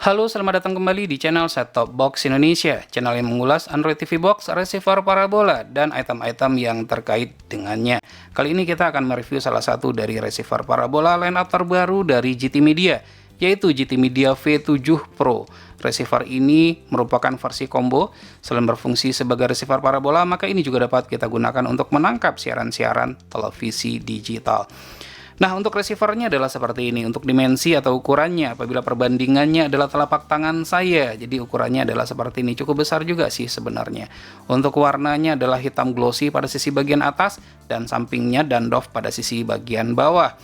Halo, selamat datang kembali di channel Set Top Box Indonesia, channel yang mengulas Android TV Box, receiver parabola, dan item-item yang terkait dengannya. Kali ini kita akan mereview salah satu dari receiver parabola lineup terbaru dari GT Media, yaitu GT Media V7 Pro. Receiver ini merupakan versi combo, selain berfungsi sebagai receiver parabola, maka ini juga dapat kita gunakan untuk menangkap siaran-siaran televisi digital. Nah, untuk receivernya adalah seperti ini. Untuk dimensi atau ukurannya, apabila perbandingannya adalah telapak tangan saya, jadi ukurannya adalah seperti ini. Cukup besar juga sih sebenarnya. Untuk warnanya adalah hitam glossy pada sisi bagian atas, dan sampingnya dandoff pada sisi bagian bawah.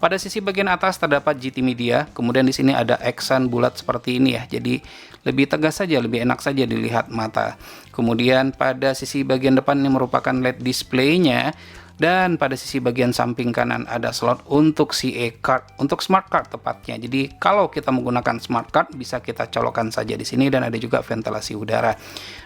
Pada sisi bagian atas terdapat GT Media, kemudian di sini ada accent bulat seperti ini ya. Jadi lebih tegas saja, lebih enak saja dilihat mata. Kemudian pada sisi bagian depan ini merupakan LED display-nya. Dan pada sisi bagian samping kanan ada slot untuk CA card, untuk smart card tepatnya. Jadi kalau kita menggunakan smart card bisa kita colokkan saja di sini, dan ada juga ventilasi udara.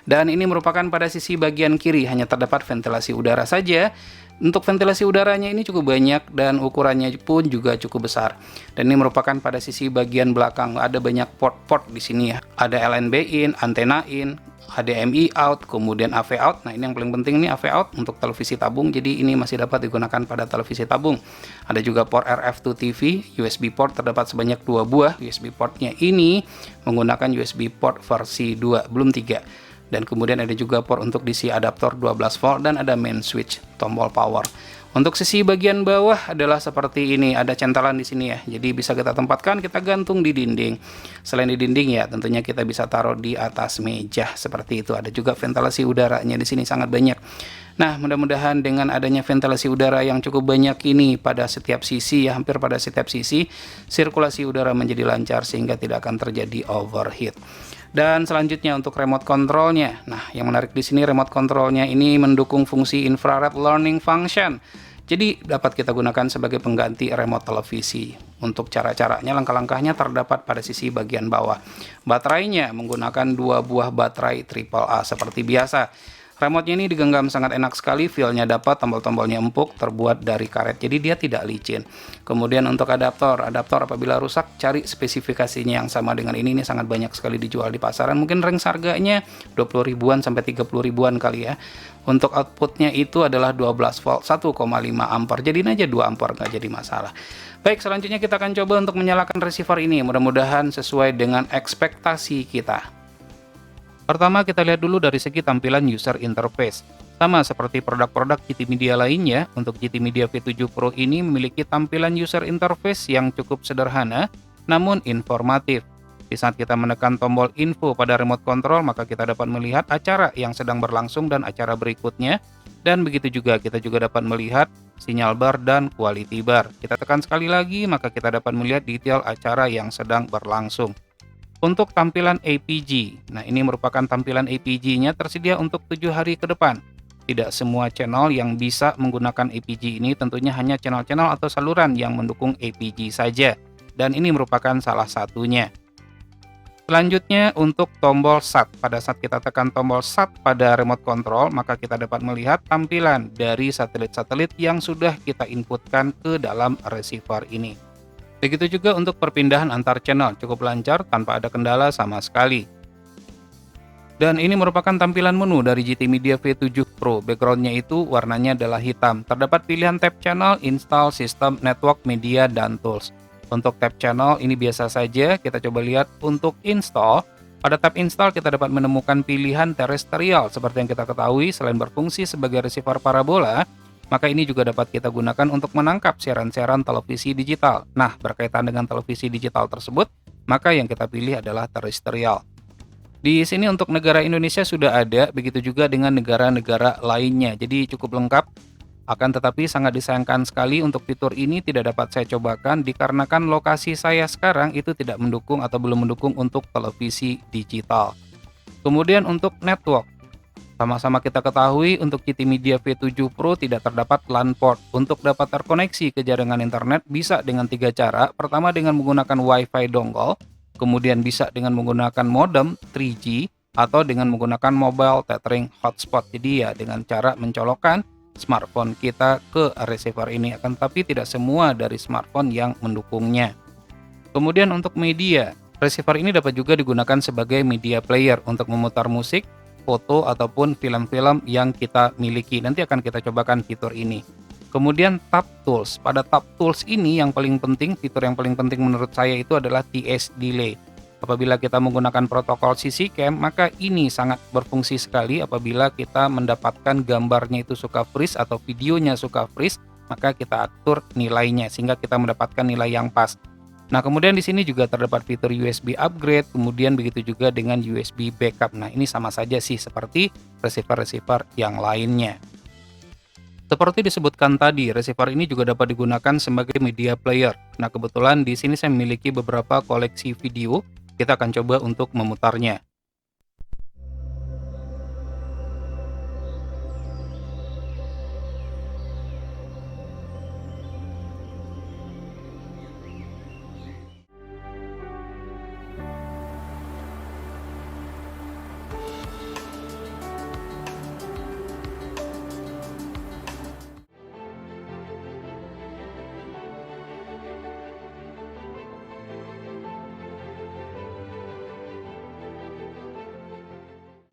Dan ini merupakan pada sisi bagian kiri hanya terdapat ventilasi udara saja. Untuk ventilasi udaranya ini cukup banyak dan ukurannya pun juga cukup besar. Dan ini merupakan pada sisi bagian belakang, ada banyak port-port di sini ya. Ada LNB in, antena in, HDMI out, kemudian AV out. Nah, ini yang paling penting nih, AV out untuk televisi tabung. Jadi ini masih dapat digunakan pada televisi tabung. Ada juga port RF to TV, USB port terdapat sebanyak 2 buah. USB portnya ini menggunakan USB port versi 2, belum 3. Dan kemudian ada juga port untuk DC adaptor 12 volt dan ada main switch, tombol power. Untuk sisi bagian bawah adalah seperti ini, ada centalan di sini ya. Jadi bisa kita tempatkan, kita gantung di dinding. Selain di dinding ya, tentunya kita bisa taruh di atas meja seperti itu. Ada juga ventilasi udaranya di sini sangat banyak. Nah, mudah-mudahan dengan adanya ventilasi udara yang cukup banyak ini pada setiap sisi ya, hampir pada setiap sisi, sirkulasi udara menjadi lancar sehingga tidak akan terjadi overheat. Dan selanjutnya untuk remote controlnya. Nah, yang menarik di sini remote controlnya ini mendukung fungsi infrared learning function. Jadi dapat kita gunakan sebagai pengganti remote televisi. Untuk cara-caranya, langkah-langkahnya terdapat pada sisi bagian bawah. Baterainya menggunakan 2 buah baterai AAA seperti biasa. Remote-nya ini digenggam sangat enak sekali, feel-nya dapat, tombol-tombolnya empuk, terbuat dari karet, jadi dia tidak licin. Kemudian untuk adaptor apabila rusak, cari spesifikasinya yang sama dengan ini sangat banyak sekali dijual di pasaran. Mungkin range harganya 20 ribuan sampai 30 ribuan kali ya. Untuk outputnya itu adalah 12 volt 1,5 ampere, jadiin aja 2 ampere, nggak jadi masalah. Baik, selanjutnya kita akan coba untuk menyalakan receiver ini, mudah-mudahan sesuai dengan ekspektasi kita. Pertama, kita lihat dulu dari segi tampilan user interface. Sama seperti produk-produk GT Media lainnya, untuk GT Media V7 Pro ini memiliki tampilan user interface yang cukup sederhana, namun informatif. Di saat kita menekan tombol info pada remote control, maka kita dapat melihat acara yang sedang berlangsung dan acara berikutnya. Dan begitu juga, kita juga dapat melihat sinyal bar dan quality bar. Kita tekan sekali lagi, maka kita dapat melihat detail acara yang sedang berlangsung. Untuk tampilan APG, nah ini merupakan tampilan APG-nya tersedia untuk 7 hari ke depan. Tidak semua channel yang bisa menggunakan APG ini, tentunya hanya channel-channel atau saluran yang mendukung APG saja. Dan ini merupakan salah satunya. Selanjutnya untuk tombol SAT. Pada saat kita tekan tombol SAT pada remote control, maka kita dapat melihat tampilan dari satelit-satelit yang sudah kita inputkan ke dalam receiver ini. Begitu juga untuk perpindahan antar channel, cukup lancar tanpa ada kendala sama sekali. Dan ini merupakan tampilan menu dari GT Media V7 Pro. Backgroundnya itu warnanya adalah hitam. Terdapat pilihan tab channel, install, sistem, network, media, dan tools. Untuk tab channel ini biasa saja, kita coba lihat untuk install. Pada tab install kita dapat menemukan pilihan terestrial. Seperti yang kita ketahui, selain berfungsi sebagai receiver parabola, maka ini juga dapat kita gunakan untuk menangkap siaran-siaran televisi digital. Nah, berkaitan dengan televisi digital tersebut, maka yang kita pilih adalah terestrial. Di sini untuk negara Indonesia sudah ada, begitu juga dengan negara-negara lainnya. Jadi cukup lengkap, akan tetapi sangat disayangkan sekali untuk fitur ini tidak dapat saya cobakan dikarenakan lokasi saya sekarang itu tidak mendukung atau belum mendukung untuk televisi digital. Kemudian untuk network. Sama-sama kita ketahui untuk GT Media V7 Pro tidak terdapat LAN port. Untuk dapat terkoneksi ke jaringan internet bisa dengan 3 cara. Pertama dengan menggunakan WiFi dongle, kemudian bisa dengan menggunakan modem 3G, atau dengan menggunakan mobile tethering hotspot. Jadi ya dengan cara mencolokkan smartphone kita ke receiver ini, akan tetapi tidak semua dari smartphone yang mendukungnya. Kemudian untuk media, Receiver ini dapat juga digunakan sebagai media player untuk memutar musik, foto, ataupun film-film yang kita miliki. Nanti akan kita cobakan fitur ini. Kemudian Tap Tools. Pada Tap Tools ini yang paling penting, fitur yang paling penting menurut saya itu adalah TS Delay. Apabila kita menggunakan protokol CC Cam, maka ini sangat berfungsi sekali apabila kita mendapatkan gambarnya itu suka freeze atau videonya suka freeze, maka kita atur nilainya sehingga kita mendapatkan nilai yang pas. Nah, kemudian di sini juga terdapat fitur USB upgrade, kemudian begitu juga dengan USB backup. Nah, ini sama saja sih seperti receiver-receiver yang lainnya. Seperti disebutkan tadi, receiver ini juga dapat digunakan sebagai media player. Nah, kebetulan di sini saya memiliki beberapa koleksi video. Kita akan coba untuk memutarnya.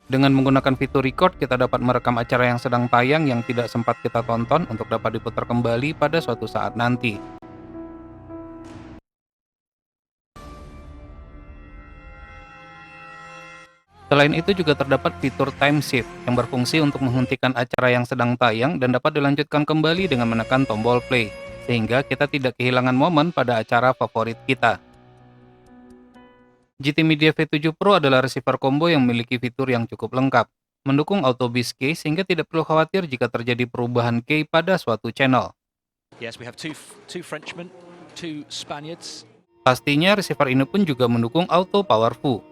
Dengan menggunakan fitur record, kita dapat merekam acara yang sedang tayang yang tidak sempat kita tonton untuk dapat diputar kembali pada suatu saat nanti. Selain itu juga terdapat fitur time shift yang berfungsi untuk menghentikan acara yang sedang tayang dan dapat dilanjutkan kembali dengan menekan tombol play, sehingga kita tidak kehilangan momen pada acara favorit kita. GT Media V7 Pro adalah receiver combo yang memiliki fitur yang cukup lengkap, mendukung auto bis key sehingga tidak perlu khawatir jika terjadi perubahan key pada suatu channel. Yes, we have two Frenchmen, two Spaniards. Pastinya receiver ini pun juga mendukung auto powerful.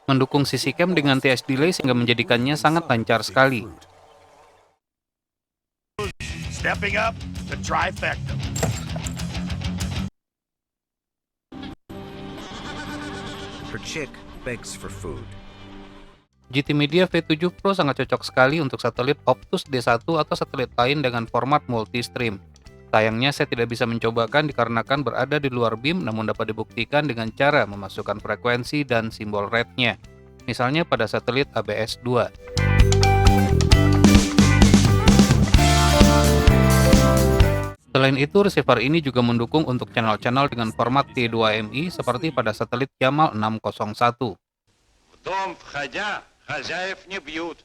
Mendukung CC Cam dengan TS Delay sehingga menjadikannya sangat lancar sekali. Stepping up to trifecta. Her chick begs for food. GT Media V7 Pro sangat cocok sekali untuk satelit Optus D1 atau satelit lain dengan format multi-stream. Sayangnya saya tidak bisa mencobakan dikarenakan berada di luar BIM, namun dapat dibuktikan dengan cara memasukkan frekuensi dan simbol rate-nya, misalnya pada satelit ABS-2. Selain itu, receiver ini juga mendukung untuk channel-channel dengan format T2MI seperti pada satelit Yamal 601. Дом входя, хозяев не бьют.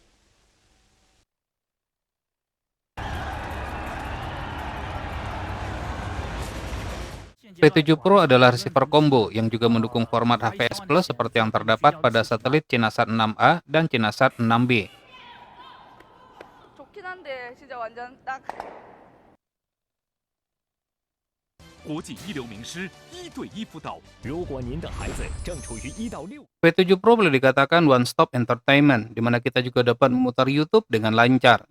V7 Pro adalah receiver combo yang juga mendukung format HVS Plus seperti yang terdapat pada satelit Cinasat 6A dan Cinasat 6B. 좋긴 한데 진짜 완전 딱 V7 Pro boleh dikatakan one stop entertainment, di mana kita juga dapat memutar YouTube dengan lancar.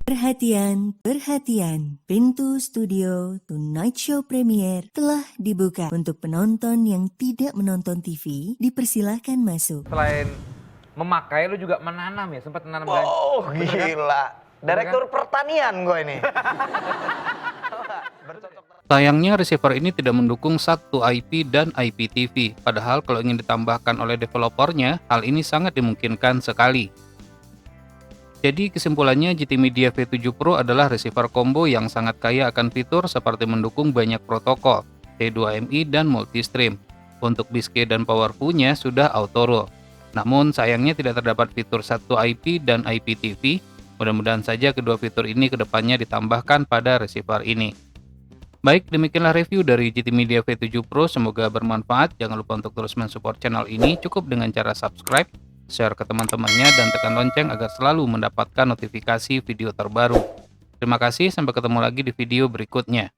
Perhatian, perhatian, pintu studio Tonight Show Premiere telah dibuka. Untuk penonton yang tidak menonton TV, dipersilahkan masuk. Selain memakai, lu juga menanam ya? Sempat menanam ganja? Oh gila, direktur pertanian gue ini. Sayangnya receiver ini tidak mendukung satu IP dan IPTV, padahal kalau ingin ditambahkan oleh developernya, hal ini sangat dimungkinkan sekali. Jadi kesimpulannya GT Media V7 Pro adalah receiver combo yang sangat kaya akan fitur seperti mendukung banyak protokol, T2MI dan multistream. Untuk BISK dan powerful-nya sudah auto roll. Namun sayangnya tidak terdapat fitur satu IP dan IPTV. Mudah-mudahan saja kedua fitur ini kedepannya ditambahkan pada receiver ini. Baik, demikianlah review dari GT Media V7 Pro, semoga bermanfaat. Jangan lupa untuk terus mensupport channel ini, cukup dengan cara subscribe, share ke teman-temannya, dan tekan lonceng agar selalu mendapatkan notifikasi video terbaru. Terima kasih, sampai ketemu lagi di video berikutnya.